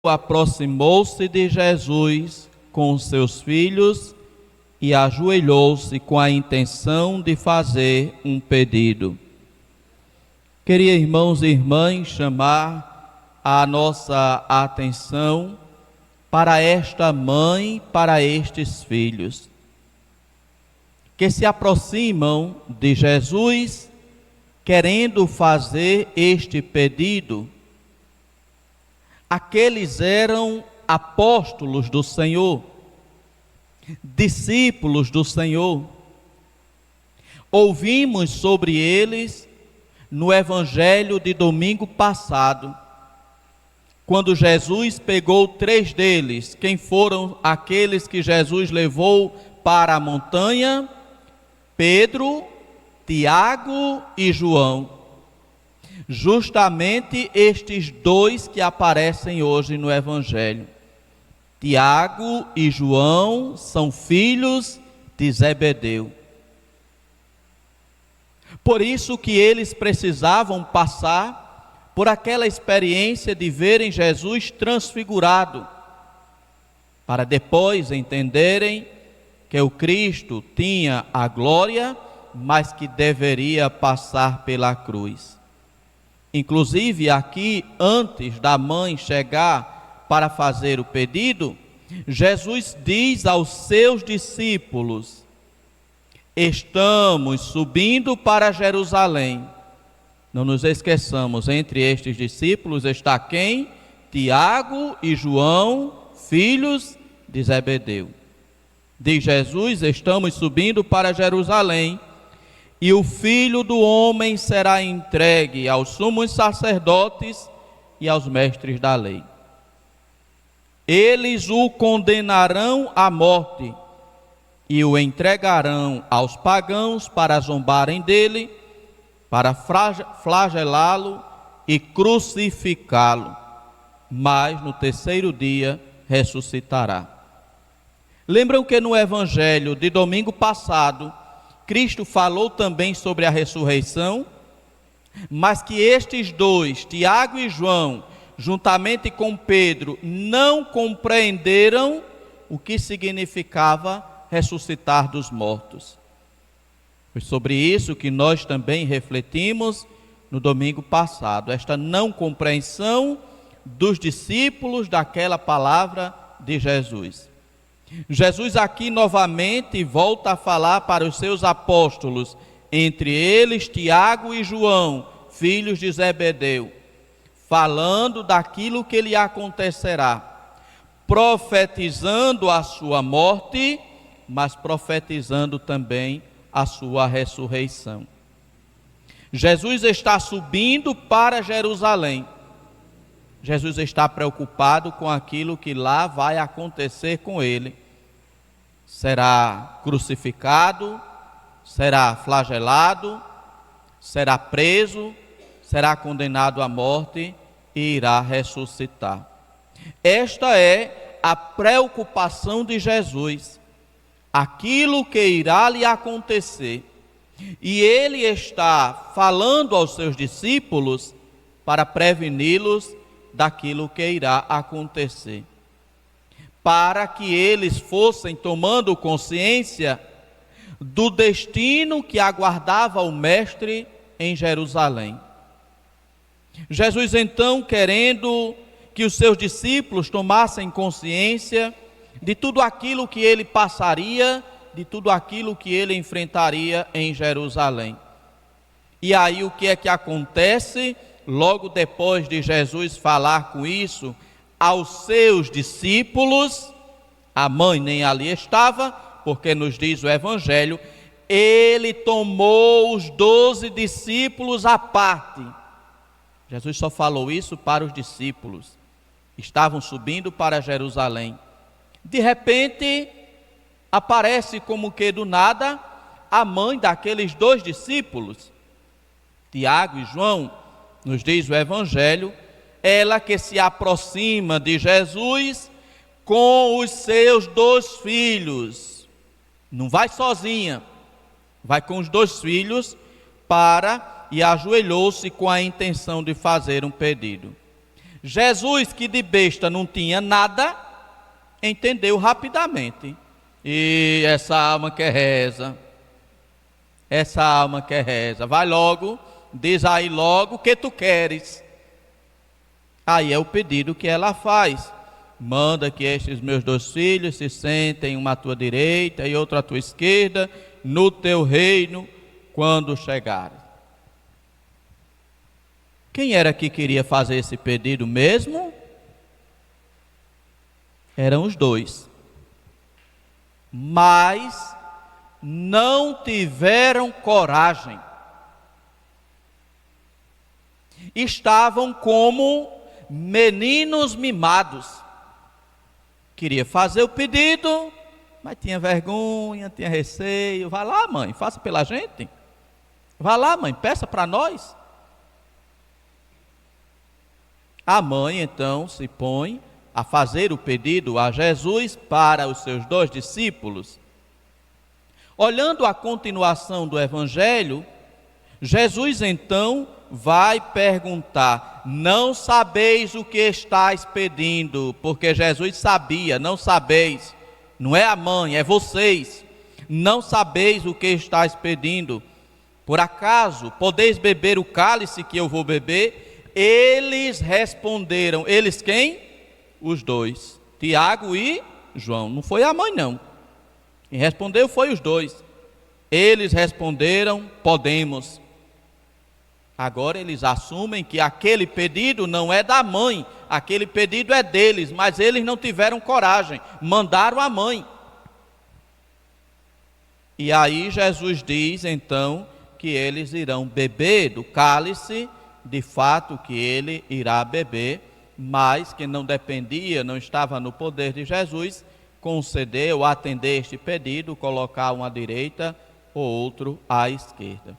aproximou-se de Jesus com seus filhos e ajoelhou-se com a intenção de fazer um pedido. Queria, irmãos e irmãs, chamar a nossa atenção para esta mãe, para estes filhos, que se aproximam de Jesus querendo fazer este pedido. Aqueles eram apóstolos do Senhor, discípulos do Senhor. Ouvimos sobre eles no Evangelho de domingo passado, quando Jesus pegou 3 deles. Quem foram aqueles que Jesus levou para a montanha? Pedro, Tiago e João. Justamente estes 2 que aparecem hoje no Evangelho. Tiago e João são filhos de Zebedeu. Por isso que eles precisavam passar por aquela experiência de verem Jesus transfigurado, para depois entenderem que o Cristo tinha a glória, mas que deveria passar pela cruz. Inclusive aqui, antes da mãe chegar para fazer o pedido, Jesus diz aos seus discípulos: estamos subindo para Jerusalém. Não nos esqueçamos, entre estes discípulos está quem? Tiago e João, filhos de Zebedeu. Diz Jesus: estamos subindo para Jerusalém, e o Filho do Homem será entregue aos sumos sacerdotes e aos mestres da lei. Eles o condenarão à morte e o entregarão aos pagãos para zombarem dele, para flagelá-lo e crucificá-lo, mas no 3º dia ressuscitará. Lembram que no Evangelho de domingo passado, Cristo falou também sobre a ressurreição, mas que estes 2, Tiago e João, juntamente com Pedro, não compreenderam o que significava ressuscitar dos mortos. Foi sobre isso que nós também refletimos no domingo passado, esta não compreensão dos discípulos daquela palavra de Jesus. Jesus aqui novamente volta a falar para os seus apóstolos, entre eles Tiago e João, filhos de Zebedeu, falando daquilo que lhe acontecerá, profetizando a sua morte, mas profetizando também a sua ressurreição. Jesus está subindo para Jerusalém. Jesus está preocupado com aquilo que lá vai acontecer com ele. Será crucificado, será flagelado, será preso, será condenado à morte e irá ressuscitar. Esta é a preocupação de Jesus, aquilo que irá lhe acontecer. E ele está falando aos seus discípulos para preveni-los daquilo que irá acontecer, para que eles fossem tomando consciência do destino que aguardava o Mestre em Jerusalém. Jesus então, querendo que os seus discípulos tomassem consciência de tudo aquilo que ele passaria, de tudo aquilo que ele enfrentaria em Jerusalém. E aí o que é que acontece? Logo depois de Jesus falar com isso aos seus discípulos, a mãe nem ali estava, porque nos diz o Evangelho, ele tomou os 12 discípulos à parte. Jesus só falou isso para os discípulos. Estavam subindo para Jerusalém. De repente, aparece como que do nada a mãe daqueles 2 discípulos, Tiago e João, nos diz o Evangelho, ela que se aproxima de Jesus com os seus 2 filhos. Não vai sozinha, vai com os 2 filhos e ajoelhou-se com a intenção de fazer um pedido. Jesus, que de besta não tinha nada, entendeu rapidamente. E essa alma que reza, essa alma que reza, vai logo, diz aí logo o que tu queres. Aí é o pedido que ela faz: manda que estes meus 2 filhos se sentem, uma à tua direita e outra à tua esquerda, no teu reino, quando chegares. Quem era que queria fazer esse pedido mesmo? Eram os 2. Mas não tiveram coragem. Estavam como meninos mimados. Queria fazer o pedido, mas tinha vergonha, tinha receio. Vai lá, mãe, faça pela gente. Vai lá, mãe, peça para nós. A mãe então se põe a fazer o pedido a Jesus para os seus 2 discípulos. Olhando a continuação do Evangelho, Jesus então vai perguntar: não sabeis o que estáis pedindo? Porque Jesus sabia: não sabeis, não é a mãe, é vocês. Não sabeis o que estáis pedindo. Por acaso podeis beber o cálice que eu vou beber? Eles responderam. Eles quem? Os 2, Tiago e João. Não foi a mãe não. Quem respondeu foi os 2. Eles responderam: podemos. Agora eles assumem que aquele pedido não é da mãe, aquele pedido é deles, mas eles não tiveram coragem, mandaram a mãe. E aí Jesus diz então que eles irão beber do cálice, de fato que ele irá beber, mas que não dependia, não estava no poder de Jesus conceder ou atender este pedido, colocar um à direita ou outro à esquerda.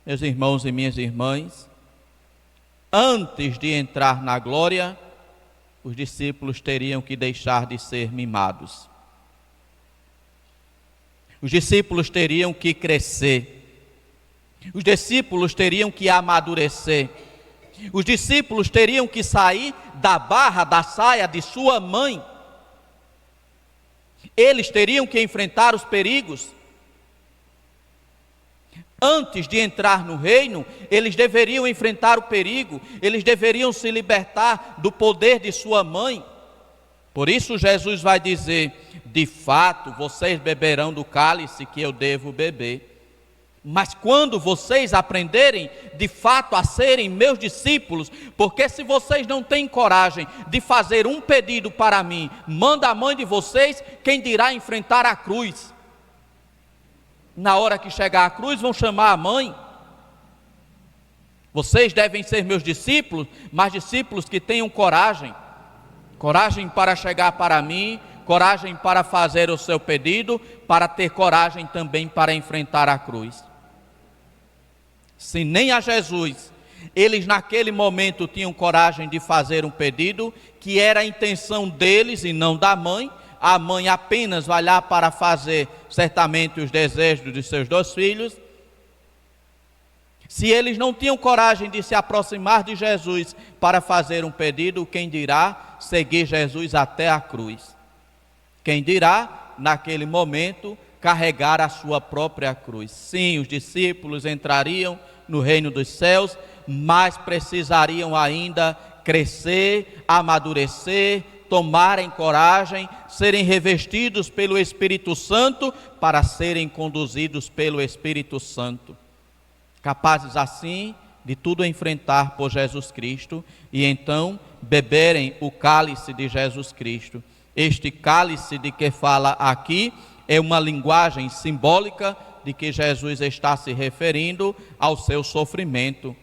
Meus irmãos e minhas irmãs, antes de entrar na glória, os discípulos teriam que deixar de ser mimados. Os discípulos teriam que crescer. Os discípulos teriam que amadurecer. Os discípulos teriam que sair da barra, da saia de sua mãe. Eles teriam que enfrentar os perigos. Antes de entrar no reino, eles deveriam enfrentar o perigo, eles deveriam se libertar do poder de sua mãe. Por isso Jesus vai dizer: de fato, vocês beberão do cálice que eu devo beber. Mas quando vocês aprenderem de fato a serem meus discípulos, porque se vocês não têm coragem de fazer um pedido para mim, manda a mãe de vocês, quem dirá enfrentar a cruz? Na hora que chegar a cruz vão chamar a mãe. Vocês devem ser meus discípulos, mas discípulos que tenham coragem. Coragem para chegar para mim, coragem para fazer o seu pedido, para ter coragem também para enfrentar a cruz. Se nem a Jesus, eles naquele momento tinham coragem de fazer um pedido, que era a intenção deles e não da mãe, a mãe apenas vai lá para fazer certamente os desejos de seus 2 filhos. Se eles não tinham coragem de se aproximar de Jesus para fazer um pedido, quem dirá seguir Jesus até a cruz? Quem dirá, naquele momento, carregar a sua própria cruz? Sim, os discípulos entrariam no reino dos céus, mas precisariam ainda crescer, amadurecer, tomarem coragem, serem revestidos pelo Espírito Santo para serem conduzidos pelo Espírito Santo. Capazes assim de tudo enfrentar por Jesus Cristo e então beberem o cálice de Jesus Cristo. Este cálice de que fala aqui é uma linguagem simbólica de que Jesus está se referindo ao seu sofrimento,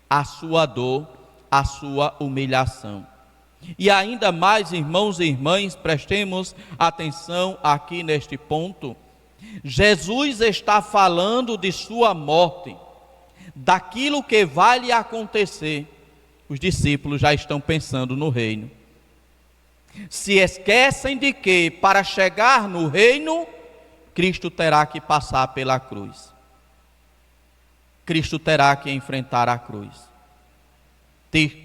à sua dor, à sua humilhação. E ainda mais, irmãos e irmãs, prestemos atenção aqui neste ponto. Jesus está falando de sua morte, daquilo que vai lhe acontecer. Os discípulos já estão pensando no reino. Se esquecem de que, para chegar no reino, Cristo terá que passar pela cruz. Cristo terá que enfrentar a cruz.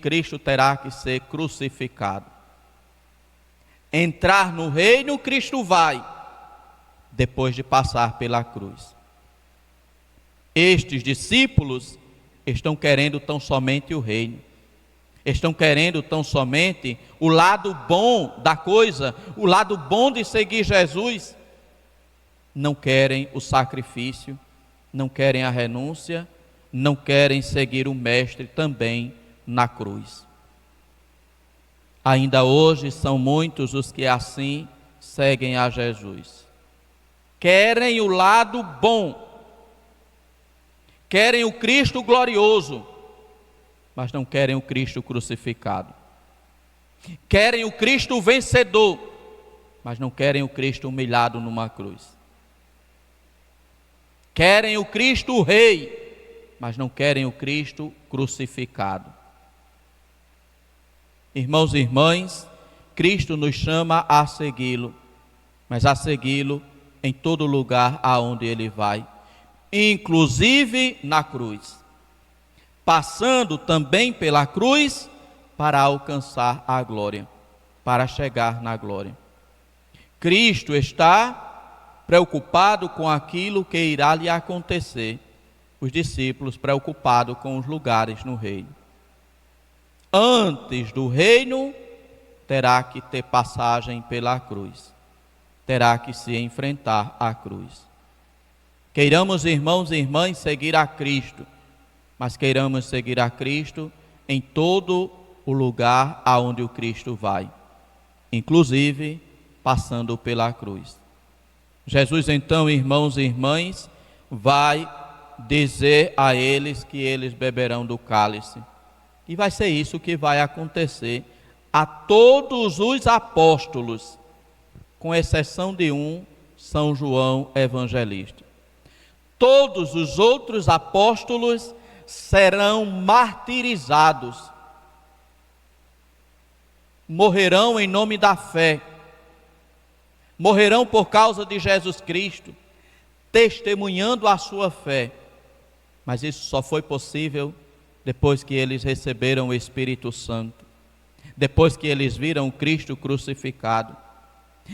Cristo terá que ser crucificado. Entrar no reino, Cristo vai, depois de passar pela cruz. Estes discípulos estão querendo tão somente o reino. Estão querendo tão somente o lado bom da coisa, o lado bom de seguir Jesus. Não querem o sacrifício, não querem a renúncia, não querem seguir o Mestre também na cruz. Ainda hoje são muitos os que assim seguem a Jesus. Querem o lado bom, querem o Cristo glorioso, mas não querem o Cristo crucificado. Querem o Cristo vencedor, mas não querem o Cristo humilhado numa cruz. Querem o Cristo rei, mas não querem o Cristo crucificado. Irmãos e irmãs, Cristo nos chama a segui-lo, mas a segui-lo em todo lugar aonde Ele vai, inclusive na cruz, passando também pela cruz para alcançar a glória, para chegar na glória. Cristo está preocupado com aquilo que irá lhe acontecer, os discípulos preocupados com os lugares no reino. Antes do reino, terá que ter passagem pela cruz, terá que se enfrentar à cruz. Queiramos, irmãos e irmãs, seguir a Cristo, mas queiramos seguir a Cristo em todo o lugar aonde o Cristo vai, inclusive passando pela cruz. Jesus então, irmãos e irmãs, vai dizer a eles que eles beberão do cálice. E vai ser isso que vai acontecer a todos os apóstolos, com exceção de um, São João Evangelista. Todos os outros apóstolos serão martirizados, morrerão em nome da fé, morrerão por causa de Jesus Cristo, testemunhando a sua fé. Mas isso só foi possível depois que eles receberam o Espírito Santo, depois que eles viram o Cristo crucificado,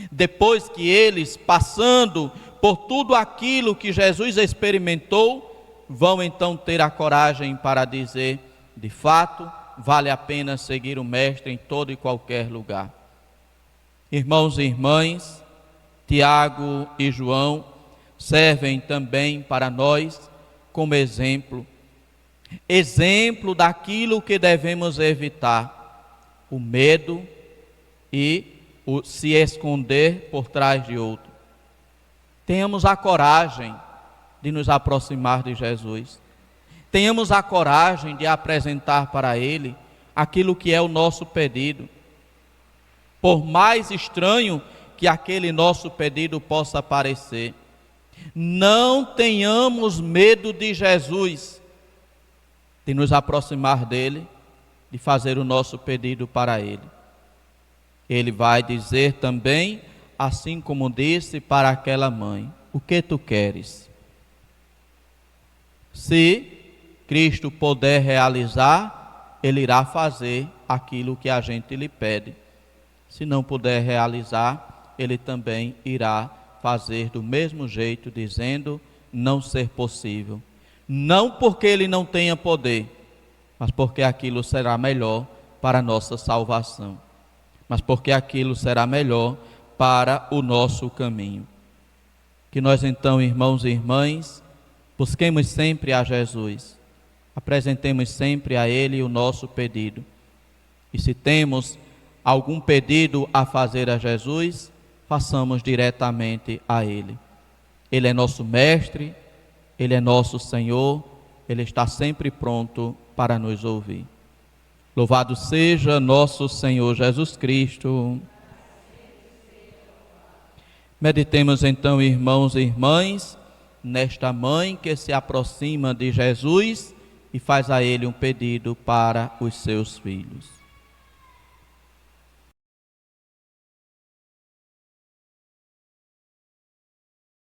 depois que eles, passando por tudo aquilo que Jesus experimentou, vão então ter a coragem para dizer: de fato, vale a pena seguir o Mestre em todo e qualquer lugar. Irmãos e irmãs, Tiago e João servem também para nós como exemplo daquilo que devemos evitar: o medo e o se esconder por trás de outro. Tenhamos a coragem de nos aproximar de Jesus, tenhamos a coragem de apresentar para Ele aquilo que é o nosso pedido, por mais estranho que aquele nosso pedido possa parecer. Não tenhamos medo de Jesus, de nos aproximar dele, de fazer o nosso pedido para ele. Ele vai dizer também, assim como disse para aquela mãe: o que tu queres? Se Cristo puder realizar, ele irá fazer aquilo que a gente lhe pede. Se não puder realizar, ele também irá fazer do mesmo jeito, dizendo não ser possível. Não porque ele não tenha poder, mas porque aquilo será melhor para a nossa salvação, mas porque aquilo será melhor para o nosso caminho. Que nós então, irmãos e irmãs, busquemos sempre a Jesus, apresentemos sempre a Ele o nosso pedido. E se temos algum pedido a fazer a Jesus, façamos diretamente a Ele. Ele é nosso Mestre, Ele é nosso Senhor, Ele está sempre pronto para nos ouvir. Louvado seja nosso Senhor Jesus Cristo. Meditemos então, irmãos e irmãs, nesta mãe que se aproxima de Jesus e faz a Ele um pedido para os seus filhos.